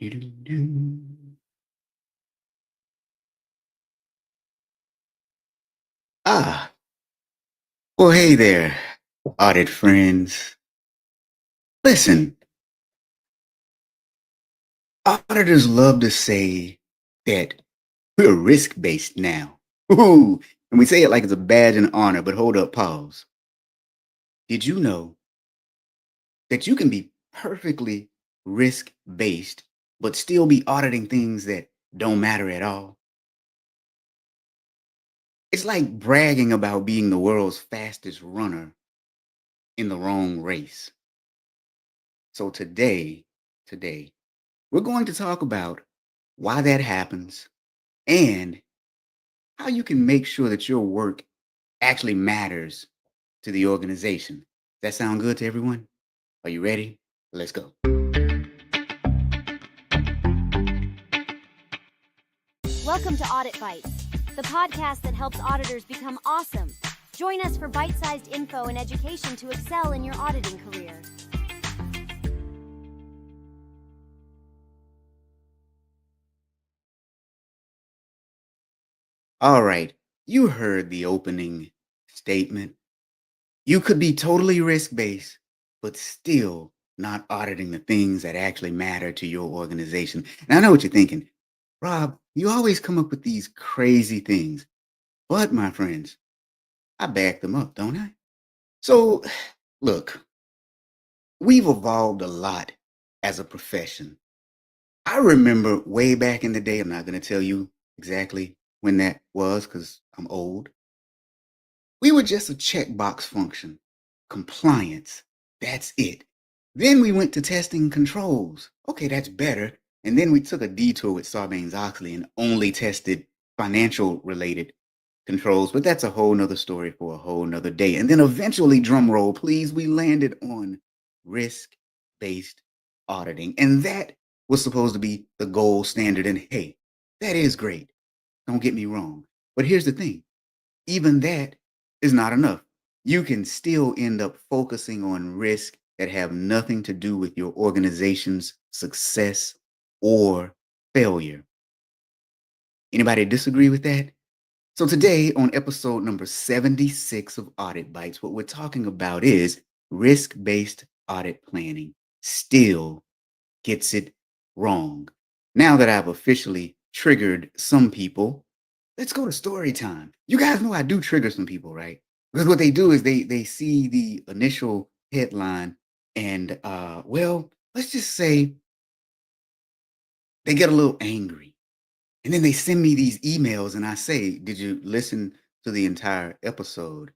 Doo-doo-doo. Ah, well, hey there, audit friends. Listen, auditors love to say that we're risk based now. Ooh, and we say it like it's a badge and honor, but hold up, pause. Did you know that you can be perfectly risk based, but still be auditing things that don't matter at all? It's like bragging about being the world's fastest runner in the wrong race. So today, we're going to talk about why that happens and how you can make sure that your work actually matters to the organization. Does that sound good to everyone? Are you ready? Let's go. Welcome to Audit Bites, the podcast that helps auditors become awesome. Join us for bite-sized info and education to excel in your auditing career. All right. You heard the opening statement. You could be totally risk based, but still not auditing the things that actually matter to your organization. And I know what you're thinking. Rob, you always come up with these crazy things. But my friends, I back them up, don't I? So, look, we've evolved a lot as a profession. I remember way back in the day, I'm not going to tell you exactly when that was because I'm old. We were just a checkbox function, compliance. That's it. Then we went to testing controls. Okay, that's better. And then we took a detour with Sarbanes Oxley and only tested financial related controls. But that's a whole nother story for a whole nother day. And then eventually, drum roll, please, we landed on risk based auditing. And that was supposed to be the gold standard. And hey, that is great. Don't get me wrong. But here's the thing, even that is not enough. You can still end up focusing on risk that have nothing to do with your organization's success or failure. Anybody disagree with that? So today on episode number 76 of Audit Bites, what we're talking about is risk-based audit planning still gets it wrong. Now that I've officially triggered some people, let's go to story time. You guys know I do trigger some people, right? Because what they do is they see the initial headline and well, let's just say they get a little angry. And then they send me these emails and I say, "Did you listen to the entire episode?"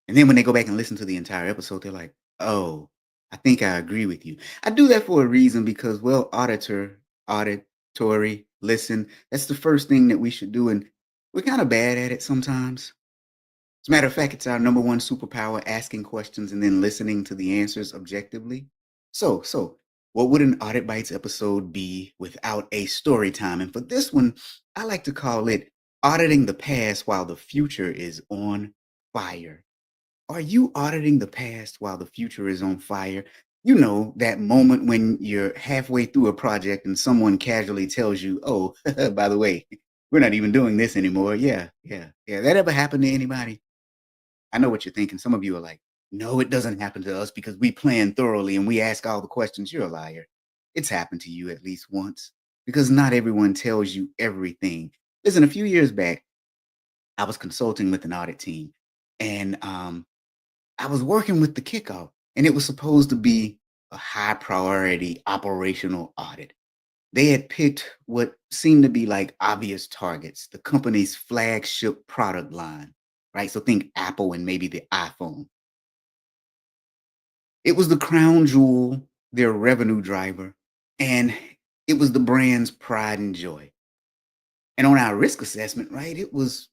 And then when they go back and listen to the entire episode, they're like, "Oh, I think I agree with you." I do that for a reason because, well, auditory, listen. That's the first thing that we should do. And we're kind of bad at it sometimes. As a matter of fact, it's our number one superpower, asking questions and then listening to the answers objectively. So, what would an Audit Bites episode be without a story time? And for this one, I like to call it Auditing the Past While the Future is on Fire. Are you auditing the past while the future is on fire? You know, that moment when you're halfway through a project and someone casually tells you, "Oh, by the way, we're not even doing this anymore." Yeah. That ever happened to anybody? I know what you're thinking. Some of you are like, "No, it doesn't happen to us because we plan thoroughly and we ask all the questions." You're a liar. It's happened to you at least once because not everyone tells you everything. Listen, a few years back, I was consulting with an audit team and I was working with the kickoff, and it was supposed to be a high priority operational audit. They had picked what seemed to be like obvious targets, the company's flagship product line, right? So think Apple and maybe the iPhone. It was the crown jewel, their revenue driver, and it was the brand's pride and joy. And on our risk assessment, right, it was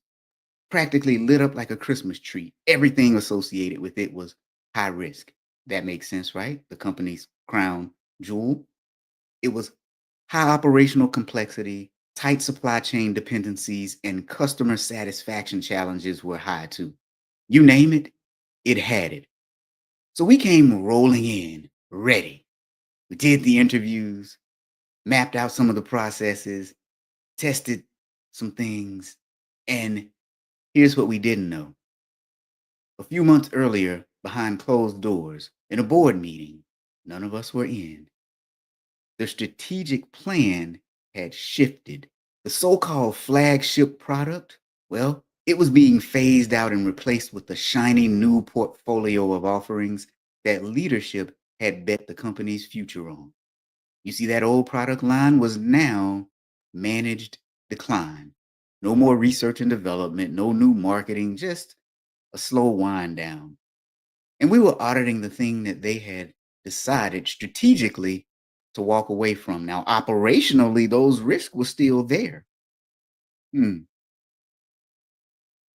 practically lit up like a Christmas tree. Everything associated with it was high risk. That makes sense, right? The company's crown jewel. It was high operational complexity, tight supply chain dependencies, and customer satisfaction challenges were high too. You name it, it had it. So we came rolling in, ready. We did the interviews. mapped out some of the processes, tested some things, and here's what we didn't know. A few months earlier, behind closed doors, in a board meeting none of us were in, the strategic plan had shifted. The so called flagship product, well, it was being phased out and replaced with the shiny new portfolio of offerings that leadership had bet the company's future on. You see, that old product line was now managed decline. No more research and development, no new marketing, just a slow wind down. And we were auditing the thing that they had decided strategically to walk away from. Now, operationally, those risks were still there. Hmm.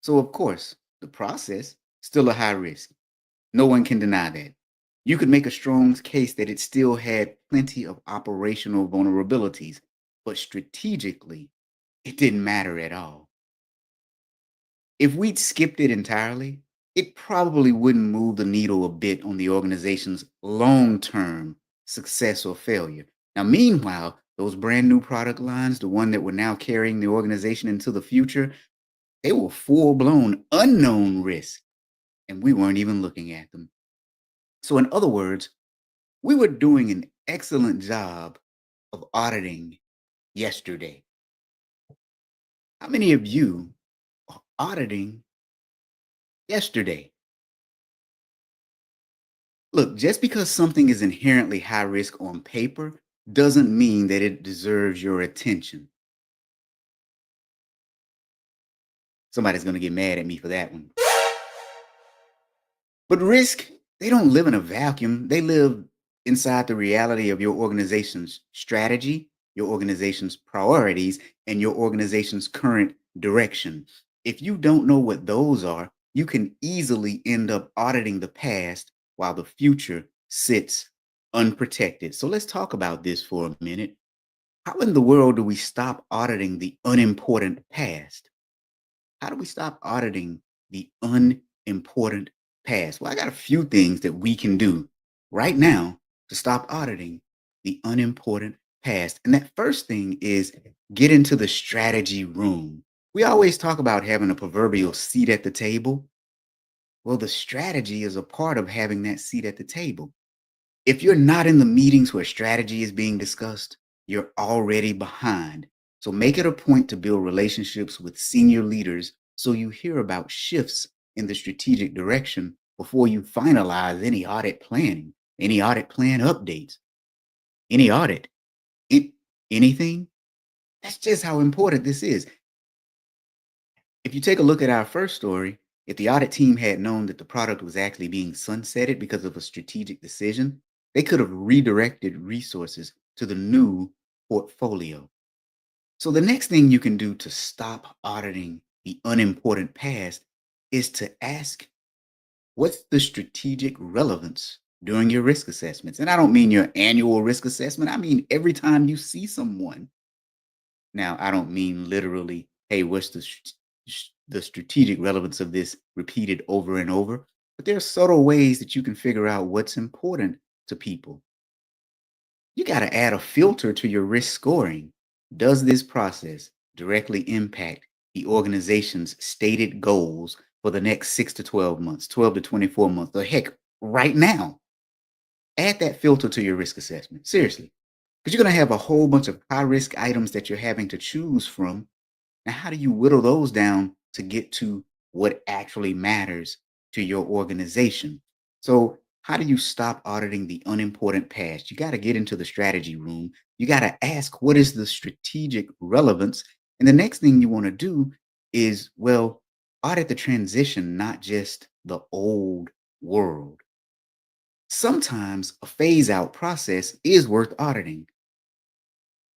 So, of course, the process still a high risk. No one can deny that. You could make a strong case that it still had plenty of operational vulnerabilities, but strategically, it didn't matter at all. If we'd skipped it entirely, it probably wouldn't move the needle a bit on the organization's long term success or failure. Now, meanwhile, those brand new product lines, the one that were now carrying the organization into the future, they were full blown unknown risk, and we weren't even looking at them. So, in other words, we were doing an excellent job of auditing yesterday. How many of you are auditing yesterday? Look, just because something is inherently high risk on paper doesn't mean that it deserves your attention. Somebody's going to get mad at me for that one. But risk, they don't live in a vacuum. They live inside the reality of your organization's strategy, your organization's priorities, and your organization's current direction. If you don't know what those are, you can easily end up auditing the past while the future sits unprotected. So let's talk about this for a minute. How in the world do we stop auditing the unimportant past? How do we stop auditing the unimportant past? Well, I got a few things that we can do right now to stop auditing the unimportant past. And that first thing is get into the strategy room. We always talk about having a proverbial seat at the table. Well, the strategy is a part of having that seat at the table. If you're not in the meetings where strategy is being discussed, you're already behind. So make it a point to build relationships with senior leaders so you hear about shifts in the strategic direction before you finalize any audit planning, any audit plan updates, any audit, it, anything. That's just how important this is. If you take a look at our first story, if the audit team had known that the product was actually being sunsetted because of a strategic decision, they could have redirected resources to the new portfolio. So, the next thing you can do to stop auditing the unimportant past is to ask, what's the strategic relevance during your risk assessments? And I don't mean your annual risk assessment, I mean every time you see someone. Now, I don't mean literally, hey, what's the strategic relevance of this repeated over and over? But there are subtle ways that you can figure out what's important to people. You got to add a filter to your risk scoring. Does this process directly impact the organization's stated goals for the next 6 to 12 months, 12 to 24 months, or heck, right now? Add that filter to your risk assessment. Seriously. Because you're going to have a whole bunch of high risk items that you're having to choose from. Now, how do you whittle those down to get to what actually matters to your organization? So, how do you stop auditing the unimportant past? You got to get into the strategy room. You got to ask, what is the strategic relevance? And the next thing you want to do is, well, audit the transition, not just the old world. Sometimes a phase out process is worth auditing,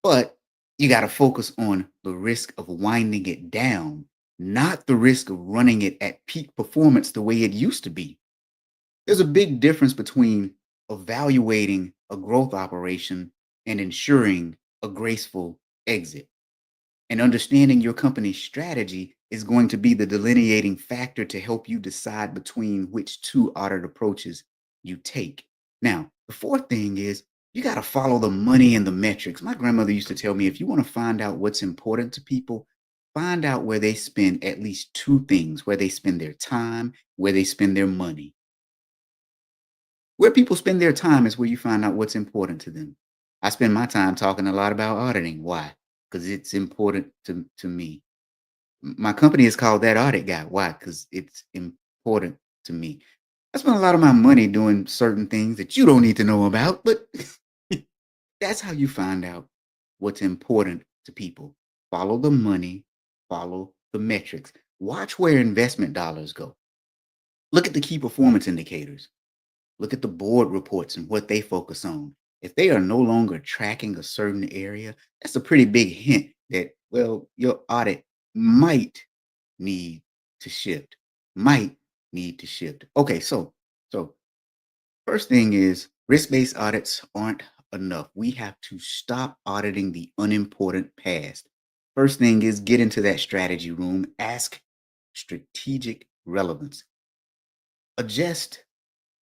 but you got to focus on the risk of winding it down, not the risk of running it at peak performance the way it used to be. There's a big difference between evaluating a growth operation and ensuring a graceful exit. And understanding your company's strategy is going to be the delineating factor to help you decide between which two audit approaches you take. Now, the fourth thing is You got to follow the money and the metrics. My grandmother used to tell me if you want to find out what's important to people, find out where they spend at least two things: where they spend their time, where they spend their money. Where people spend their time is where you find out what's important to them. I spend my time talking a lot about auditing. Why? Because it's important to me. My company is called That Audit Guy. Why? Because it's important to me. I spend a lot of my money doing certain things that you don't need to know about, but that's how you find out what's important to people. Follow the money, follow the metrics. Watch where investment dollars go. Look at the key performance indicators. Look at the board reports and what they focus on. If they are no longer tracking a certain area, that's a pretty big hint that, well, your audit might need to shift. Might need to shift. Okay, so first thing is risk-based audits aren't enough. We have to stop auditing the unimportant past. First thing is get into that strategy room, ask strategic relevance. Adjust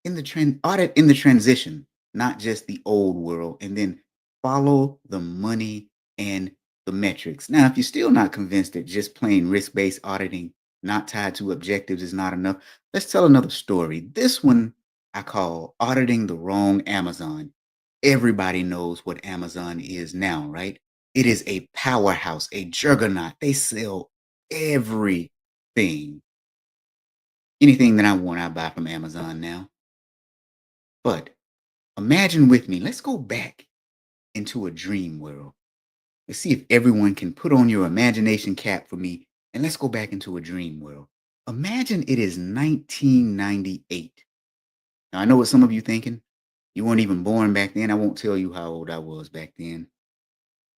in the trend audit in the transition, not just the old world, and then follow the money and the metrics. Now, if you're still not convinced that just plain risk-based auditing, not tied to objectives, is not enough, let's tell another story. This one I call auditing the wrong Amazon. Everybody knows what Amazon is now, right? It is a powerhouse, a juggernaut. They sell everything. Anything that I want, I buy from Amazon now. But imagine with me, let's go back into a dream world. Let's see if everyone can put on your imagination cap for me, and let's go back into a dream world. Imagine it is 1998. Now, I know what some of you thinking. You weren't even born back then. I won't tell you how old I was back then.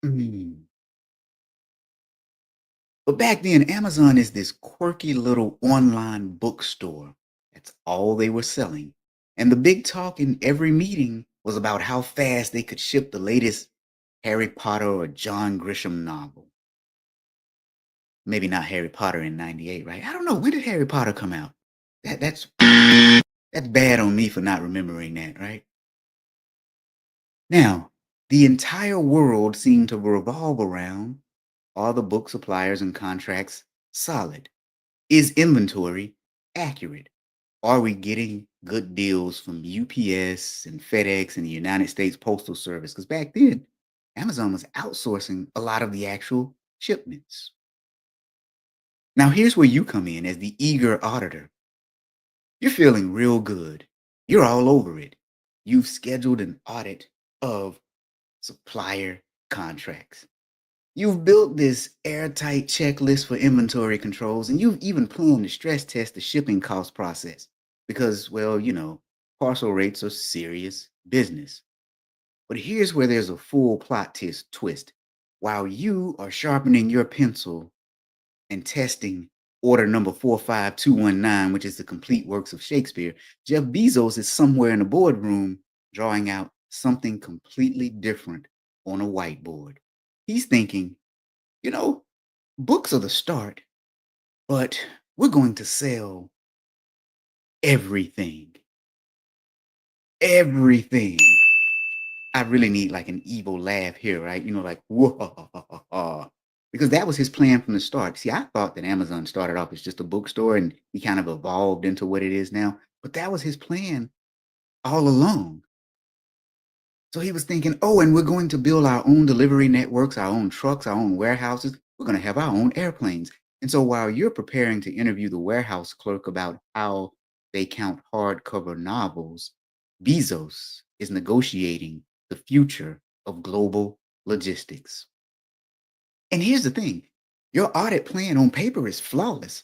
Mm. But back then, Amazon is this quirky little online bookstore. That's all they were selling. And the big talk in every meeting was about how fast they could ship the latest Harry Potter or John Grisham novel. Maybe not Harry Potter in 98, right? I don't know. When did Harry Potter come out? That's bad on me for not remembering that, right? Now, the entire world seemed to revolve around all the book suppliers and contracts solid. Is inventory accurate? Are we getting good deals from UPS and FedEx and the United States Postal Service? Because back then, Amazon was outsourcing a lot of the actual shipments. Now, here's where you come in as the eager auditor. You're feeling real good. You're all over it. You've scheduled an audit of supplier contracts. You've built this airtight checklist for inventory controls, and you've even planned to stress test the shipping cost process because, well, parcel rates are serious business. But here's where there's a full twist. While you are sharpening your pencil and testing order number 45219, which is the complete works of Shakespeare, Jeff Bezos is somewhere in the boardroom drawing out something completely different on a whiteboard. He's thinking, you know, books are the start, but we're going to sell everything. Everything. I really need like an evil laugh here, right? Like, whoa. Because that was his plan from the start. See, I thought that Amazon started off as just a bookstore and he kind of evolved into what it is now. But that was his plan all along. So he was thinking, oh, and we're going to build our own delivery networks, our own trucks, our own warehouses. We're going to have our own airplanes. And so while you're preparing to interview the warehouse clerk about how they count hardcover novels, Bezos is negotiating the future of global logistics. And here's the thing, your audit plan on paper is flawless,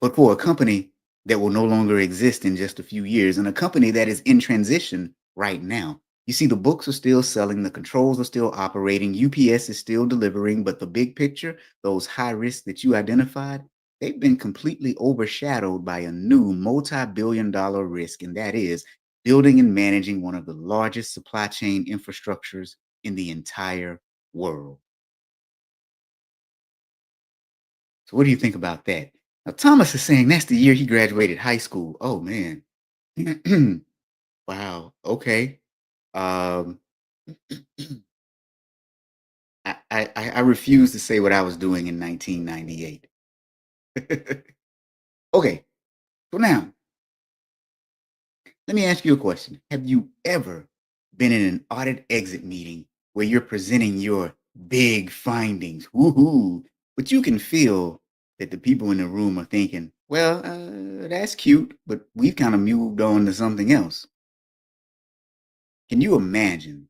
but for a company that will no longer exist in just a few years and a company that is in transition right now. You see, the books are still selling, the controls are still operating, UPS is still delivering, but the big picture, those high risks that you identified, they've been completely overshadowed by a new multi-billion-dollar risk, and that is building and managing one of the largest supply chain infrastructures in the entire world. So what do you think about that? Now, Thomas is saying that's the year he graduated high school. Oh, man. Wow. Okay. Um, I refuse to say what I was doing in 1998. Okay, so now let me ask you a question. Have you ever been in an audit exit meeting where you're presenting your big findings? Woohoo! But you can feel that the people in the room are thinking, well, that's cute, but we've kind of moved on to something else. Can you imagine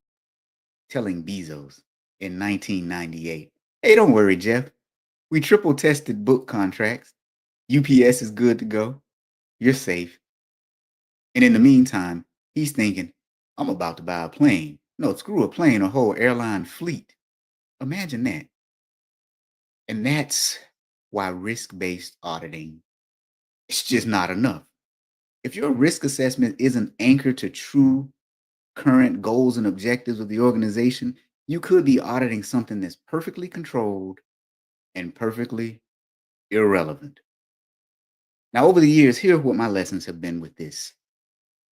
telling Bezos in 1998, hey, don't worry, Jeff. We triple tested book contracts. UPS is good to go. You're safe. And in the meantime, he's thinking, I'm about to buy a plane. No, screw a plane, a whole airline fleet. Imagine that. And that's why risk based auditing is just not enough. If your risk assessment isn't anchored to true current goals and objectives of the organization, you could be auditing something that's perfectly controlled and perfectly irrelevant. Now, over the years, here are what my lessons have been with this.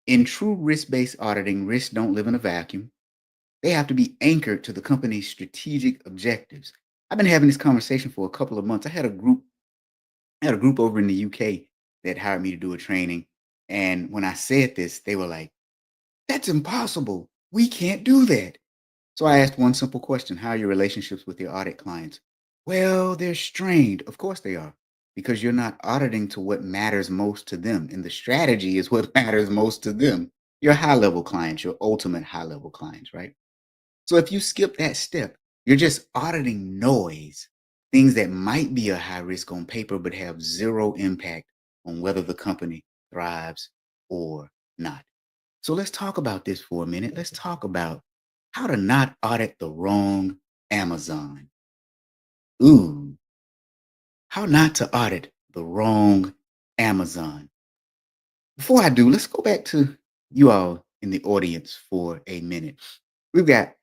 In true risk based auditing, risks don't live in a vacuum. They have to be anchored to the company's strategic objectives. I've been having this conversation for a couple of months. I had a group over in the UK that hired me to do a training. And when I said this, they were like, that's impossible. We can't do that. So I asked one simple question: how are your relationships with your audit clients? Well, they're strained. Of course they are, because you're not auditing to what matters most to them. And the strategy is what matters most to them. Your high level clients, your ultimate high level clients, right? So if you skip that step, you're just auditing noise, things that might be a high risk on paper, but have zero impact on whether the company thrives or not. So let's talk about this for a minute. Let's talk about how to not audit the wrong Amazon. Ooh, how not to audit the wrong Amazon. Before I do, let's go back to you all in the audience for a minute. We've got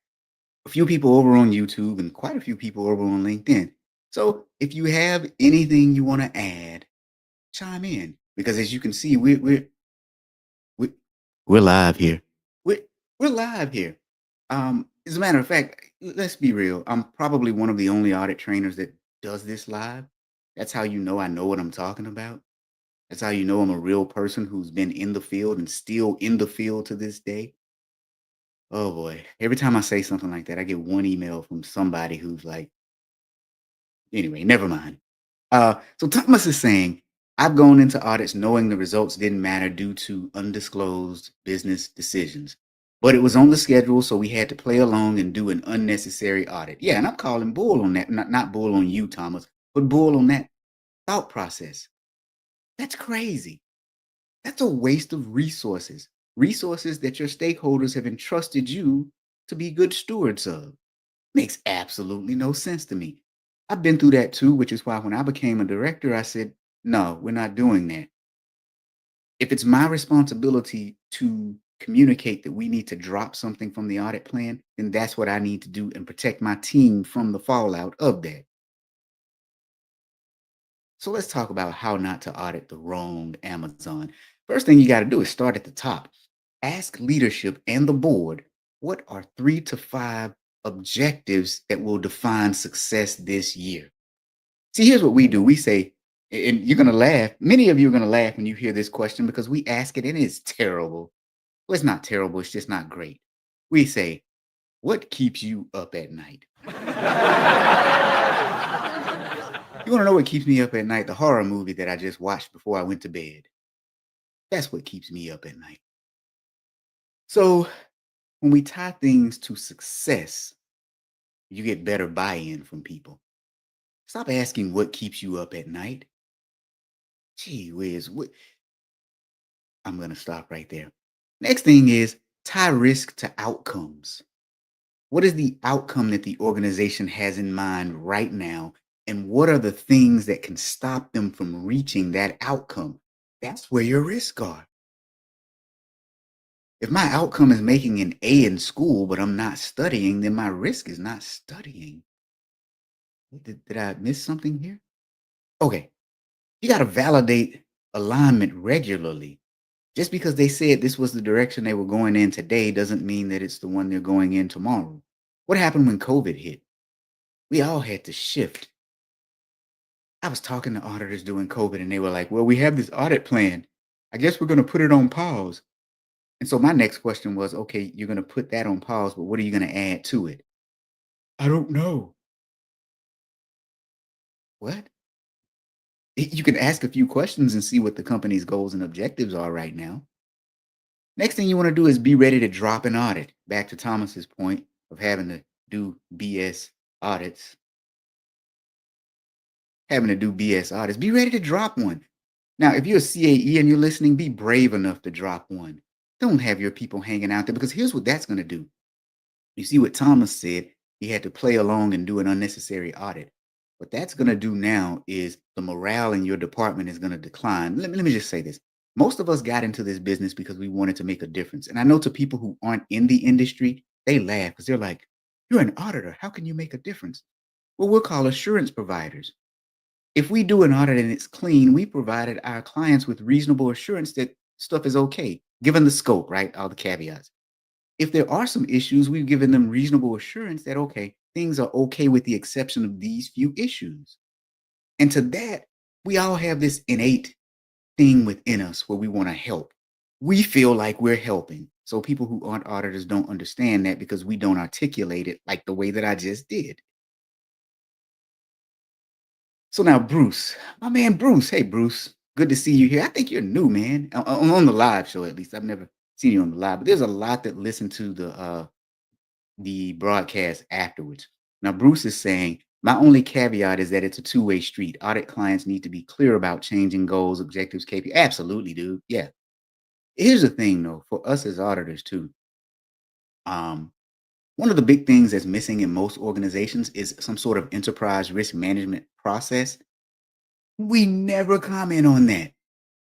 a few people over on YouTube and quite a few people over on LinkedIn. So if you have anything you want to add, chime in, because as you can see, we're, we're live here. We're, we're live here. As a matter of fact, let's be real. I'm probably one of the only audit trainers that does this live. That's how you know I know what I'm talking about. That's how you know I'm a real person who's been in the field and still in the field to this day. Oh boy. Every time I say something like that, I get one email from somebody who's like, anyway, never mind. So Thomas is saying, I've gone into audits knowing the results didn't matter due to undisclosed business decisions. But it was on the schedule, so we had to play along and do an unnecessary audit. Yeah, and I'm calling bull on that. Not bull on you, Thomas, but bull on that thought process. That's crazy. That's a waste of resources. Resources that your stakeholders have entrusted you to be good stewards of. Makes absolutely no sense to me. I've been through that too, which is why when I became a director, I said, no, we're not doing that. If it's my responsibility to communicate that we need to drop something from the audit plan, then that's what I need to do and protect my team from the fallout of that. So let's talk about how not to audit the wrong Amazon. First thing you got to do is start at the top. Ask leadership and the board, what are 3 to 5 objectives that will define success this year? See, here's what we do. We say, and you're going to laugh. Many of you are going to laugh when you hear this question because we ask it and it's terrible. Well, it's not terrible. It's just not great. We say, what keeps you up at night? You want to know what keeps me up at night? The horror movie that I just watched before I went to bed. That's what keeps me up at night. So when we tie things to success, you get better buy-in from people. Stop asking what keeps you up at night. Gee whiz, I'm going to stop right there. Next thing is tie risk to outcomes. What is the outcome that the organization has in mind right now? And what are the things that can stop them from reaching that outcome? That's where your risks are. If my outcome is making an A in school, but I'm not studying, then my risk is not studying. Did I miss something here? Okay. You got to validate alignment regularly. Just because they said this was the direction they were going in today doesn't mean that it's the one they're going in tomorrow. What happened when COVID hit? We all had to shift. I was talking to auditors during COVID and they were like, well, we have this audit plan. I guess we're going to put it on pause. And so my next question was, okay, you're going to put that on pause, but what are you going to add to it? I don't know. What? You can ask a few questions and see what the company's goals and objectives are right now. Next thing you want to do is be ready to drop an audit. Back to Thomas's point of having to do BS audits, having to do BS audits. Be ready to drop one. Now, if you're a CAE and you're listening, be brave enough to drop one. Don't have your people hanging out there because here's what that's going to do. You see what Thomas said? He had to play along and do an unnecessary audit. What that's going to do now is the morale in your department is going to decline. Let me just say this. Most of us got into this business because we wanted to make a difference. And I know to people who aren't in the industry, they laugh because they're like, you're an auditor. How can you make a difference? Well, we'll call assurance providers. If we do an audit and it's clean, we provided our clients with reasonable assurance that stuff is okay, given the scope, right? All the caveats. If there are some issues, we've given them reasonable assurance that, okay, things are okay with the exception of these few issues. And to that, we all have this innate thing within us where we want to help. We feel like we're helping. So people who aren't auditors don't understand that because we don't articulate it like the way that I just did. So now, Bruce, my man Bruce. Hey, Bruce, good to see you here. I think you're new, man. On the live show, at least. I've never seen you on the live, but there's a lot that listen to the broadcast afterwards. Now, Bruce is saying, my only caveat is that it's a two-way street. Audit clients need to be clear about changing goals, objectives, KPI. Absolutely, dude. Yeah. Here's the thing, though, for us as auditors, too. One of the big things that's missing in most organizations is some sort of enterprise risk management process. We never comment on that.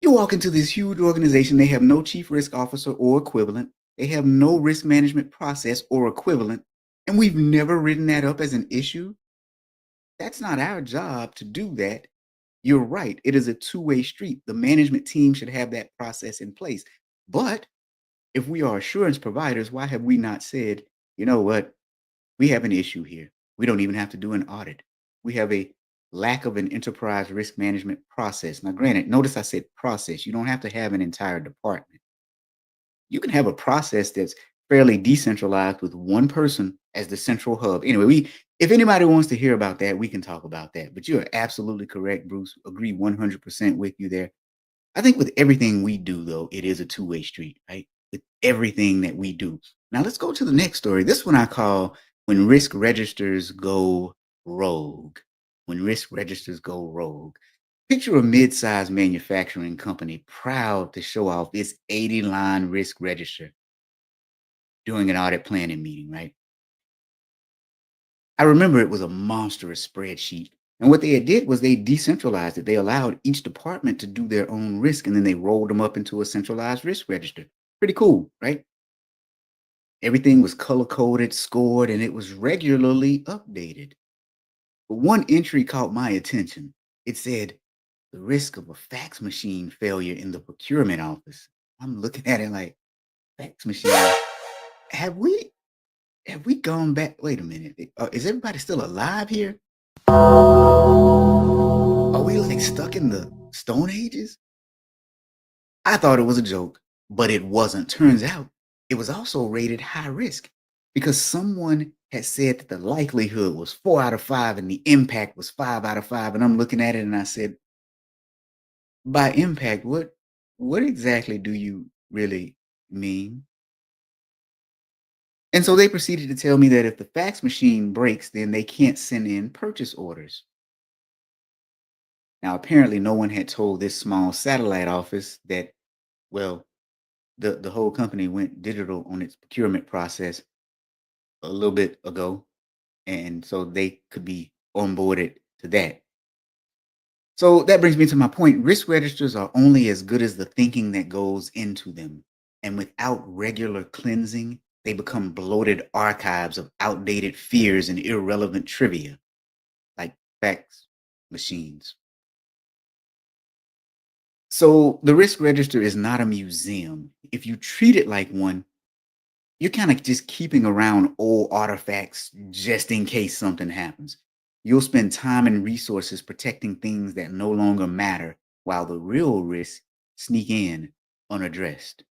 You walk into this huge organization, they have no chief risk officer or equivalent. They have no risk management process or equivalent. And we've never written that up as an issue. That's not our job to do that. You're right. It is a two-way street. The management team should have that process in place. But if we are assurance providers, why have we not said, you know what? We have an issue here. We don't even have to do an audit. We have a lack of an enterprise risk management process. Now, granted, notice I said process. You don't have to have an entire department. You can have a process that's fairly decentralized with one person as the central hub. Anyway, if anybody wants to hear about that, we can talk about that. But you're absolutely correct, Bruce. Agree 100% with you there. I think with everything we do, though, it is a two-way street, right? With everything that we do. Now, let's go to the next story. This one I call When Risk Registers Go Rogue. When risk registers go rogue. Picture a mid-sized manufacturing company proud to show off its 80-line risk register during an audit planning meeting, right? I remember it was a monstrous spreadsheet. And what they did was they decentralized it. They allowed each department to do their own risk, and then they rolled them up into a centralized risk register. Pretty cool, right? Everything was color coded, scored, and it was regularly updated. But one entry caught my attention. It said, the risk of a fax machine failure in the procurement office. I'm looking at it like, fax machine. Have we gone back? Wait a minute. Is everybody still alive here? Are we like stuck in the Stone Ages? I thought it was a joke, but it wasn't. Turns out it was also rated high risk because someone had said that the likelihood was 4 out of 5 and the impact was 5 out of 5. And I'm looking at it and I said, by impact, what exactly do you really mean? And so they proceeded to tell me that if the fax machine breaks, then they can't send in purchase orders. Now, apparently, no one had told this small satellite office that, well, the whole company went digital on its procurement process a little bit ago. And so they could be onboarded to that. So that brings me to my point. Risk registers are only as good as the thinking that goes into them. And without regular cleansing, they become bloated archives of outdated fears and irrelevant trivia, like fax machines. So the risk register is not a museum. If you treat it like one, you're kind of just keeping around old artifacts just in case something happens. You'll spend time and resources protecting things that no longer matter while the real risks sneak in unaddressed.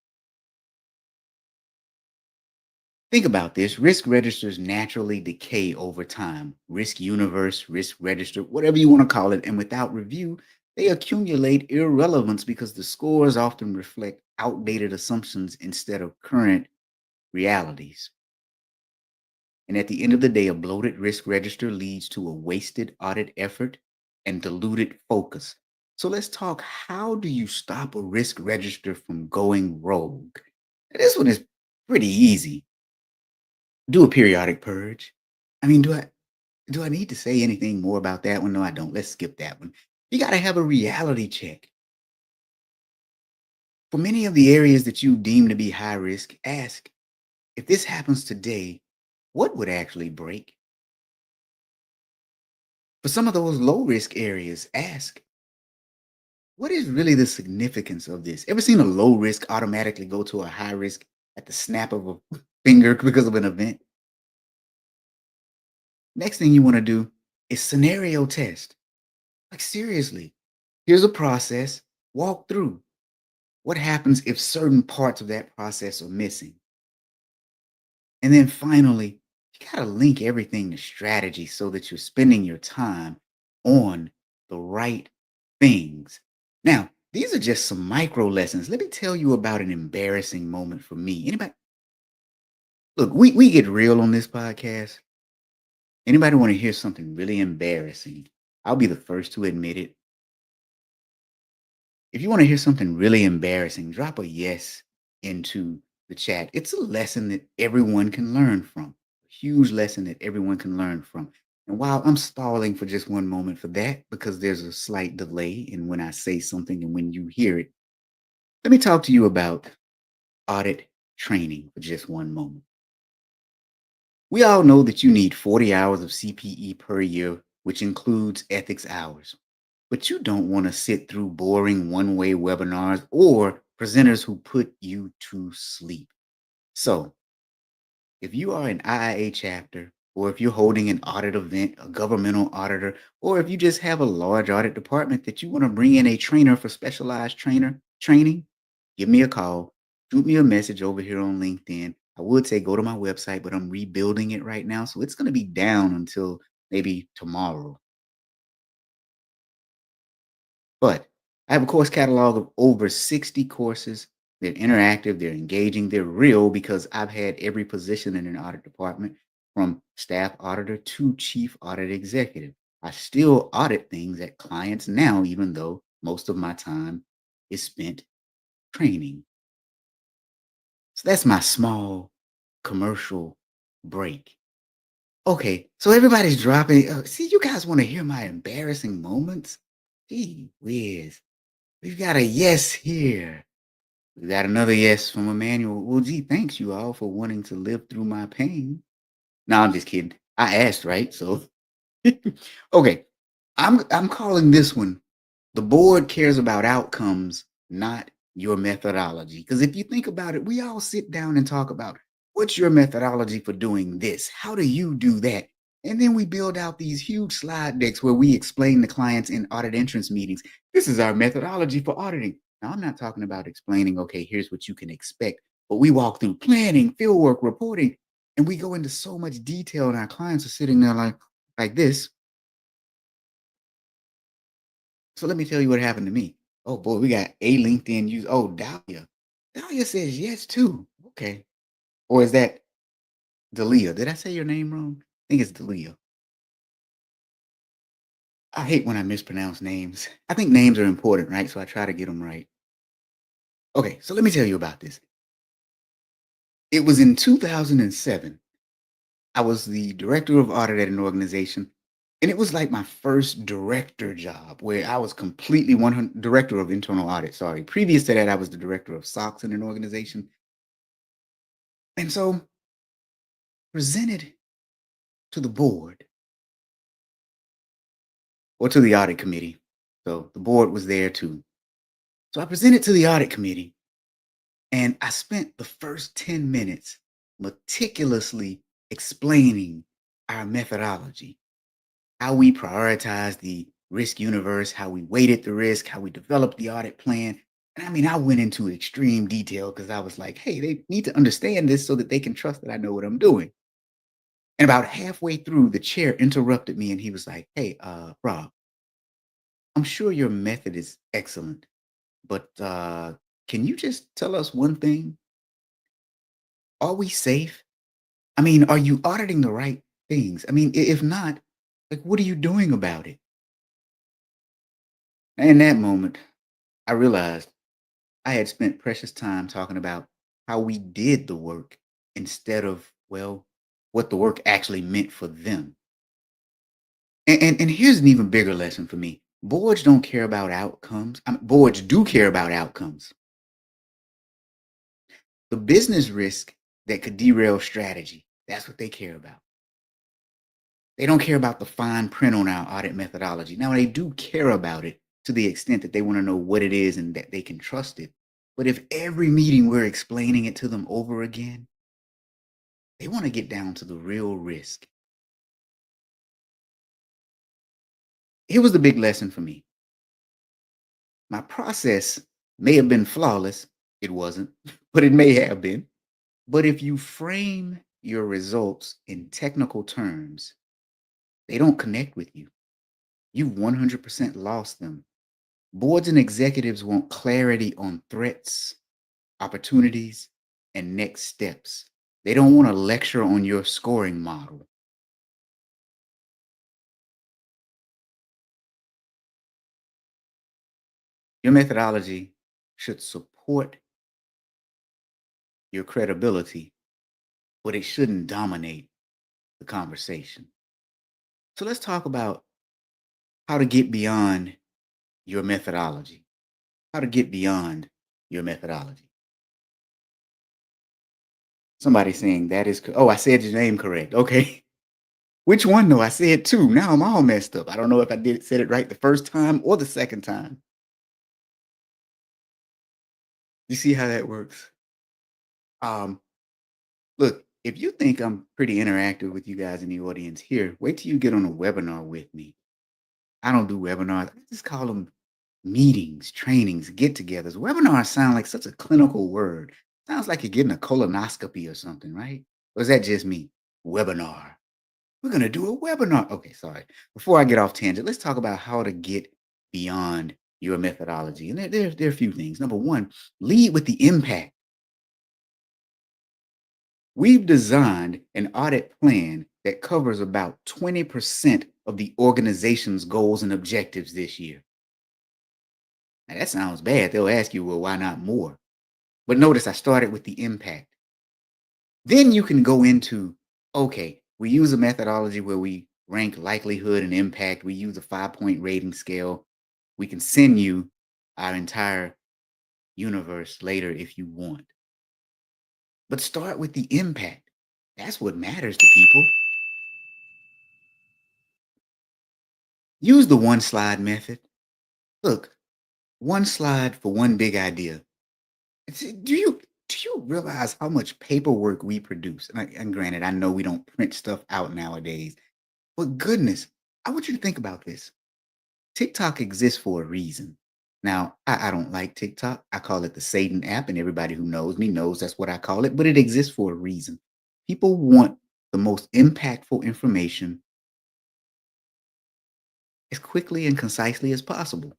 Think about this, risk registers naturally decay over time. Risk universe, risk register, whatever you want to call it. And without review, they accumulate irrelevance because the scores often reflect outdated assumptions instead of current realities. And at the end of the day, a bloated risk register leads to a wasted audit effort and diluted focus. So let's talk, how do you stop a risk register from going rogue? And this one is pretty easy. Do a periodic purge. I mean, do I need to say anything more about that one? No, I don't. Let's skip that one. You got to have a reality check. For many of the areas that you deem to be high risk, ask, if this happens today, what would actually break? For some of those low risk areas, ask, what is really the significance of this? Ever seen a low risk automatically go to a high risk at the snap of a finger because of an event? Next thing you want to do is scenario test. Like, seriously, here's a process, walk through. What happens if certain parts of that process are missing? And then finally, you got to link everything to strategy so that you're spending your time on the right things. Now, these are just some micro lessons. Let me tell you about an embarrassing moment for me. Anybody, look, we get real on this podcast. Anybody want to hear something really embarrassing? I'll be the first to admit it. If you want to hear something really embarrassing, drop a yes into the chat. It's a lesson that everyone can learn from, a huge lesson that everyone can learn from. And while I'm stalling for just one moment for that, because there's a slight delay in when I say something and when you hear it, let me talk to you about audit training for just one moment. We all know that you need 40 hours of CPE per year, which includes ethics hours. But you don't want to sit through boring one way webinars or presenters who put you to sleep. So, if you are an IIA chapter, or if you're holding an audit event, a governmental auditor, or if you just have a large audit department that you want to bring in a trainer for specialized training, give me a call, shoot me a message over here on LinkedIn. I would say go to my website, but I'm rebuilding it right now. So it's going to be down until maybe tomorrow. But I have a course catalog of over 60 courses. They're interactive, they're engaging, they're real because I've had every position in an audit department from staff auditor to chief audit executive. I still audit things at clients now, even though most of my time is spent training. So that's my small commercial break. Okay, so everybody's dropping. See, you guys want to hear my embarrassing moments? Gee whiz. We've got a yes here. We got another yes from Emmanuel. Well, gee, thanks you all for wanting to live through my pain. No, I'm just kidding. I asked, right? So, okay, I'm calling this one. The board cares about outcomes, not your methodology. Because if you think about it, we all sit down and talk about, what's your methodology for doing this? How do you do that? And then we build out these huge slide decks where we explain to clients in audit entrance meetings, this is our methodology for auditing. Now, I'm not talking about explaining, okay, here's what you can expect, but we walk through planning, fieldwork, reporting, and we go into so much detail, and our clients are sitting there like this. So let me tell you what happened to me. Oh boy, we got a LinkedIn user. Oh, Dahlia. Dahlia says yes too. Okay. Or is that Dalia? Did I say your name wrong? I think it's Dalia. I hate when I mispronounce names. I think names are important, right? So I try to get them right. Okay, so let me tell you about this. It was in 2007. I was the director of audit at an organization, and it was like my first director job where I was completely 100 director of internal audit. Sorry. Previous to that, I was the director of SOX in an organization. And so presented to the board or to the audit committee. So the board was there too. So I presented to the audit committee and I spent the first 10 minutes meticulously explaining our methodology, how we prioritize the risk universe, how we weighted the risk, how we developed the audit plan. And I mean, I went into extreme detail because I was like, hey, they need to understand this so that they can trust that I know what I'm doing. And about halfway through, the chair interrupted me and he was like, hey, Rob, I'm sure your method is excellent, but can you just tell us one thing? Are we safe? I mean, are you auditing the right things? I mean, if not, like, what are you doing about it? And in that moment, I realized I had spent precious time talking about how we did the work instead of, well, what the work actually meant for them. And here's an even bigger lesson for me. Boards don't care about outcomes. Boards do care about outcomes. The business risk that could derail strategy, that's what they care about. They don't care about the fine print on our audit methodology. Now, they do care about it to the extent that they want to know what it is and that they can trust it. But if every meeting we're explaining it to them over again, they want to get down to the real risk. Here was the big lesson for me. My process may have been flawless. It wasn't, but it may have been. But if you frame your results in technical terms, they don't connect with you. You've 100% lost them. Boards and executives want clarity on threats, opportunities, and next steps. They don't want a lecture on your scoring model. Your methodology should support your credibility, but it shouldn't dominate the conversation. So let's talk about how to get beyond your methodology. How to get beyond your methodology. Somebody saying that is, oh, I said your name correct. Okay. Which one though? I said two. Now I'm all messed up. I don't know if I said it right the first time or the second time. You see how that works? Um, Look, if you think I'm pretty interactive with you guys in the audience here, wait till you get on a webinar with me. I don't do webinars. I just call them meetings, trainings, get-togethers. Webinars sound like such a clinical word. Sounds like you're getting a colonoscopy or something, right? Or is that just me? Webinar. We're gonna do a webinar. Okay, sorry. Before I get off tangent, let's talk about how to get beyond your methodology. And there are a few things. Number one, lead with the impact. We've designed an audit plan that covers about 20% of the organization's goals and objectives this year. Now, that sounds bad. They'll ask you, well, why not more? But notice I started with the impact. Then you can go into, okay, we use a methodology where we rank likelihood and impact. We use a 5-point rating scale. We can send you our entire universe later if you want. But start with the impact. That's what matters to people. Use the one slide method. Look, one slide for one big idea. Do you realize how much paperwork we produce? And granted, I know we don't print stuff out nowadays, but goodness, I want you to think about this. TikTok exists for a reason. Now, I don't like TikTok. I call it the Satan app, and everybody who knows me knows that's what I call it, but it exists for a reason. People want the most impactful information as quickly and concisely as possible.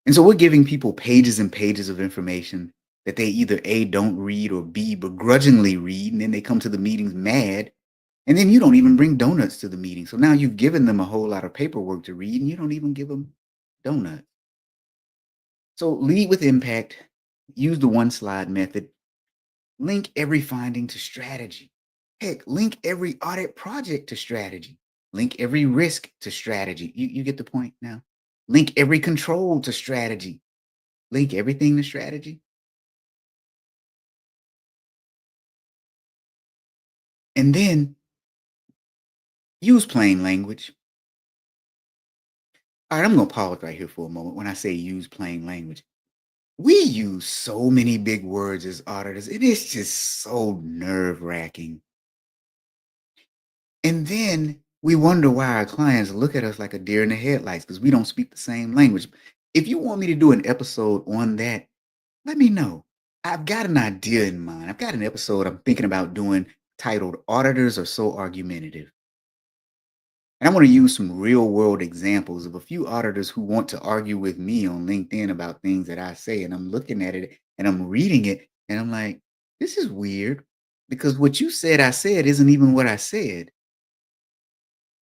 And so we're giving people pages and pages of information that they either A, don't read, or B, begrudgingly read. And then they come to the meetings mad. And then you don't even bring donuts to the meeting. So now you've given them a whole lot of paperwork to read and you don't even give them donuts. So lead with impact, use the one slide method, link every finding to strategy. Heck, link every audit project to strategy, link every risk to strategy. You get the point now? Link every control to strategy, link everything to strategy. And then use plain language. All right, I'm going to pause right here for a moment when I say use plain language. We use so many big words as auditors, and it's just so nerve wracking. And then we wonder why our clients look at us like a deer in the headlights because we don't speak the same language. If you want me to do an episode on that, let me know. I've got an idea in mind. I've got an episode I'm thinking about doing titled Auditors Are So Argumentative. And I want to use some real world examples of a few auditors who want to argue with me on LinkedIn about things that I say. And I'm looking at it and I'm reading it and I'm like, this is weird because what you said I said isn't even what I said.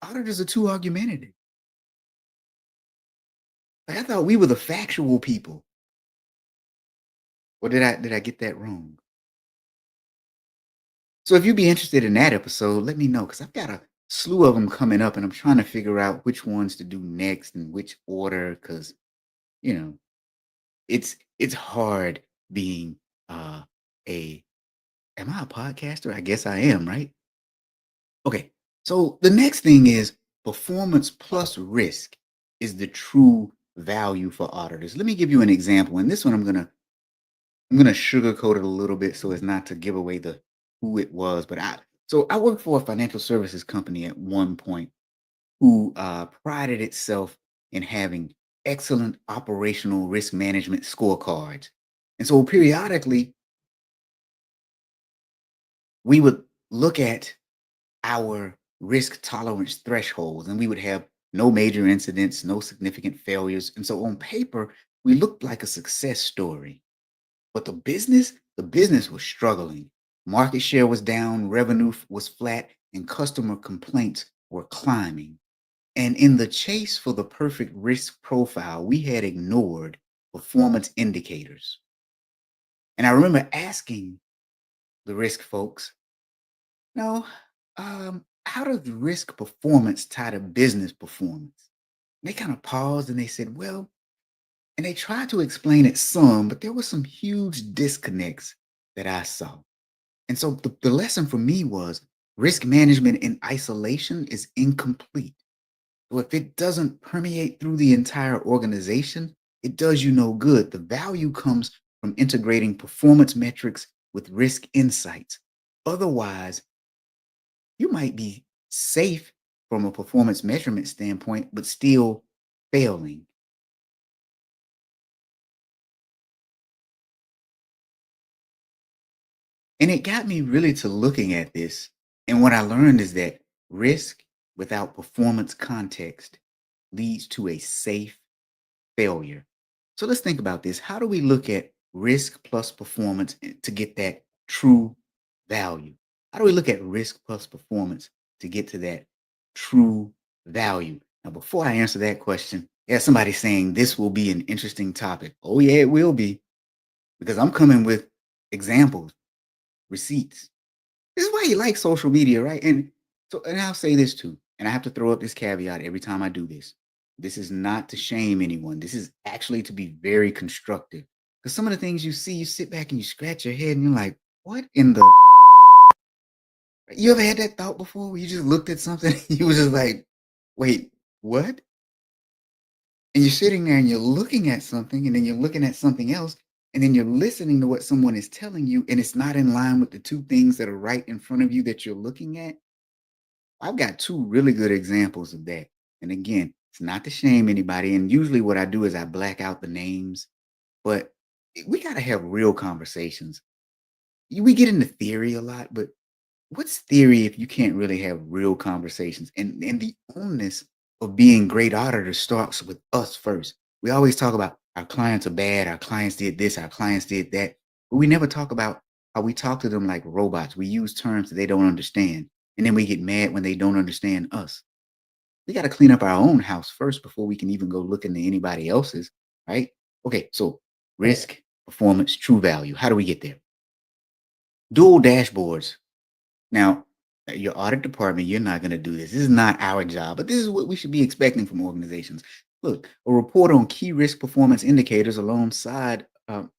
Auditors are too argumentative. Like I thought we were the factual people. Or did I get that wrong? So if you'd be interested in that episode, let me know because I've got a slew of them coming up and I'm trying to figure out which ones to do next and which order because you know it's hard being a am I a podcaster? I guess I am, right? Okay. So the next thing is performance plus risk is the true value for auditors. Let me give you an example. And this one I'm gonna sugarcoat it a little bit so as not to give away the who it was. But I worked for a financial services company at one point who prided itself in having excellent operational risk management scorecards. And so periodically we would look at our risk tolerance thresholds and we would have no major incidents, no significant failures. And so on paper, we looked like a success story. But the business was struggling. Market share was down, revenue was flat, and customer complaints were climbing. And in the chase for the perfect risk profile, we had ignored performance indicators. And I remember asking the risk folks, no, how does risk performance tie to business performance? And they kind of paused and they said, well, and they tried to explain it some, but there were some huge disconnects that I saw. And so the lesson for me was risk management in isolation is incomplete. So if it doesn't permeate through the entire organization, it does you no good. The value comes from integrating performance metrics with risk insights. Otherwise, you might be safe from a performance measurement standpoint, but still failing. And it got me really to looking at this. And what I learned is that risk without performance context leads to a safe failure. So let's think about this. How do we look at risk plus performance to get that true value? How do we look at risk plus performance to get to that true value? Now, before I answer that question, there's somebody saying this will be an interesting topic. Oh, yeah, it will be because I'm coming with examples, receipts. This is why you like social media, right? And I'll say this too, and I have to throw up this caveat every time I do this. This is not to shame anyone. This is actually to be very constructive. Because some of the things you see, you sit back and you scratch your head and you're like, what in the you ever had that thought before where you just looked at something and you was just like, wait, what? And you're sitting there and you're looking at something and then you're looking at something else and then you're listening to what someone is telling you and it's not in line with the two things that are right in front of you that you're looking at. I've got two really good examples of that. And again, it's not to shame anybody. And usually what I do is I black out the names, but we got to have real conversations. We get into theory a lot, but what's theory if you can't really have real conversations? And the onus of being great auditors starts with us first. We always talk about our clients are bad, our clients did this, our clients did that, but we never talk about how we talk to them like robots. We use terms that they don't understand, and then we get mad when they don't understand us. We got to clean up our own house first before we can even go look into anybody else's, right? Okay, so risk, performance, true value. How do we get there? Dual dashboards. Now, your audit department, you're not going to do this. This is not our job, but this is what we should be expecting from organizations. Look, a report on key risk performance indicators alongside, I'm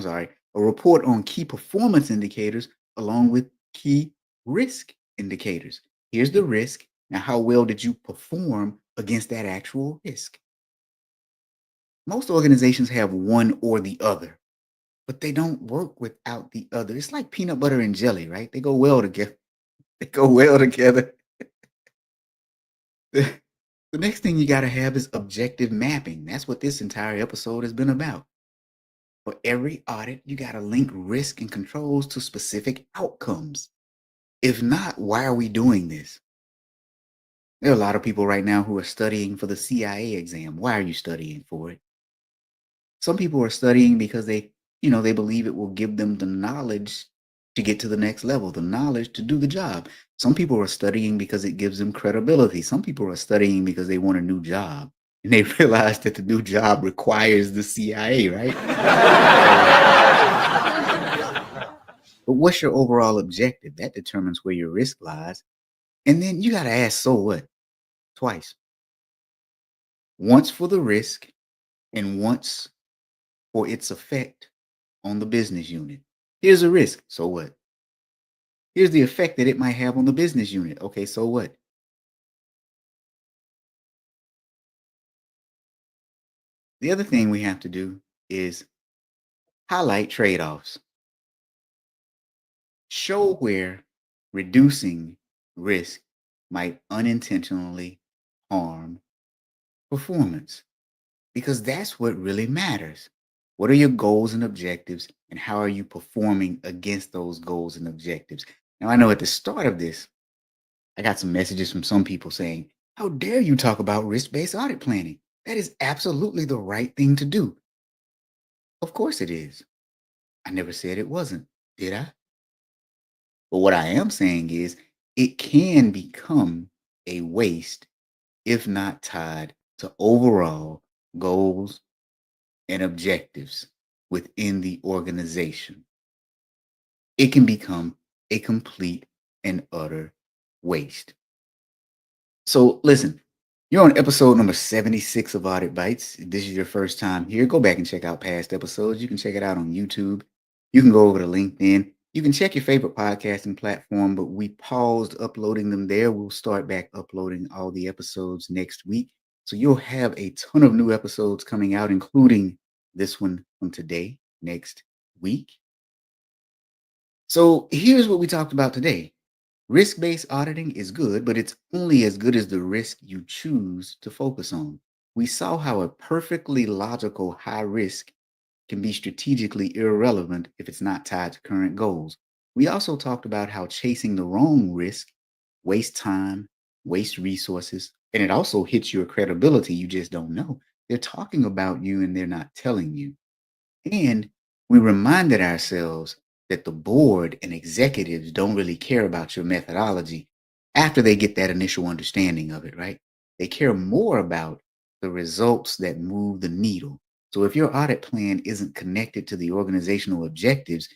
sorry, a report on key performance indicators along with key risk indicators. Here's the risk. Now, how well did you perform against that actual risk. Most organizations have one or the other, but they don't work without the other. It's like peanut butter and jelly, right? They go well together. They go well together. The next thing you got to have is objective mapping. That's what this entire episode has been about. For every audit, you got to link risk and controls to specific outcomes. If not, why are we doing this? There are a lot of people right now who are studying for the CIA exam. Why are you studying for it? Some people are studying because they believe it will give them the knowledge to get to the next level, the knowledge to do the job. Some people are studying because it gives them credibility. Some people are studying because they want a new job. And they realize that the new job requires the CIA, right? But what's your overall objective? That determines where your risk lies. And then you got to ask, so what? Twice. Once for the risk and once for its effect on the business unit. Here's a risk. So what? Here's the effect that it might have on the business unit. Okay, so what? The other thing we have to do is highlight trade-offs. Show where reducing risk might unintentionally harm performance, because that's what really matters. What are your goals and objectives, and how are you performing against those goals and objectives? Now, I know at the start of this, I got some messages from some people saying, how dare you talk about risk-based audit planning? That is absolutely the right thing to do. Of course it is. I never said it wasn't, did I? But what I am saying is it can become a waste if not tied to overall goals and objectives within the organization. It can become a complete and utter waste. So listen, you're on episode number 76 of Audit Bites. If this is your first time here, go back and check out past episodes. You can check it out on YouTube. You can go over to LinkedIn. You can check your favorite podcasting platform, but we paused uploading them there. We'll start back uploading all the episodes next week. So you'll have a ton of new episodes coming out, including this one from today, next week. So here's what we talked about today. Risk-based auditing is good, but it's only as good as the risk you choose to focus on. We saw how a perfectly logical high risk can be strategically irrelevant if it's not tied to current goals. We also talked about how chasing the wrong risk wastes time, wastes resources, and it also hits your credibility. You just don't know. They're talking about you and they're not telling you. And we reminded ourselves that the board and executives don't really care about your methodology after they get that initial understanding of it, right? They care more about the results that move the needle. So if your audit plan isn't connected to the organizational objectives,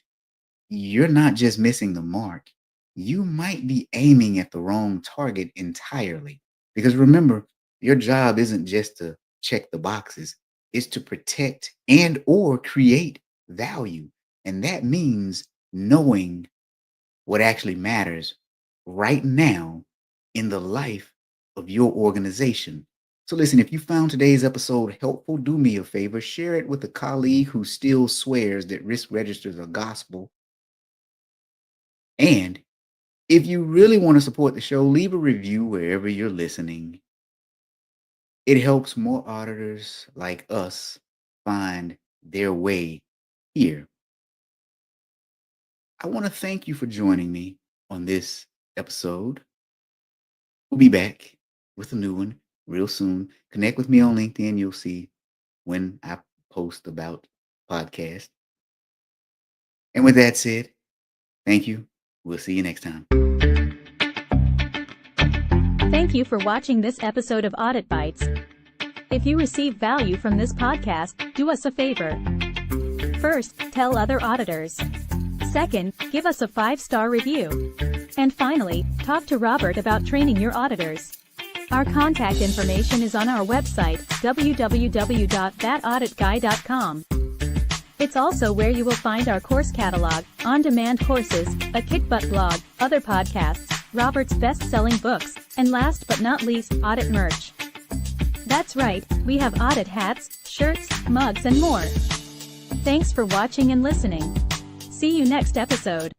you're not just missing the mark. You might be aiming at the wrong target entirely. Because remember, your job isn't just to check the boxes, it's to protect and or create value. And that means knowing what actually matters right now in the life of your organization. So listen, if you found today's episode helpful, do me a favor, share it with a colleague who still swears that risk registers are gospel. And if you really want to support the show, leave a review wherever you're listening. It helps more auditors like us find their way here. I want to thank you for joining me on this episode. We'll be back with a new one real soon. Connect with me on LinkedIn. You'll see when I post about podcast. And with that said, thank you. We'll see you next time. Thank you for watching this episode of Audit Bites. If you receive value from this podcast, do us a favor. First, tell other auditors. Second, give us a 5-star review. And finally, talk to Robert about training your auditors. Our contact information is on our website, www.thatauditguy.com. It's also where you will find our course catalog, on-demand courses, a kick-butt blog, other podcasts, Robert's best-selling books, and last but not least, audit merch. That's right, we have audit hats, shirts, mugs and more. Thanks for watching and listening. See you next episode.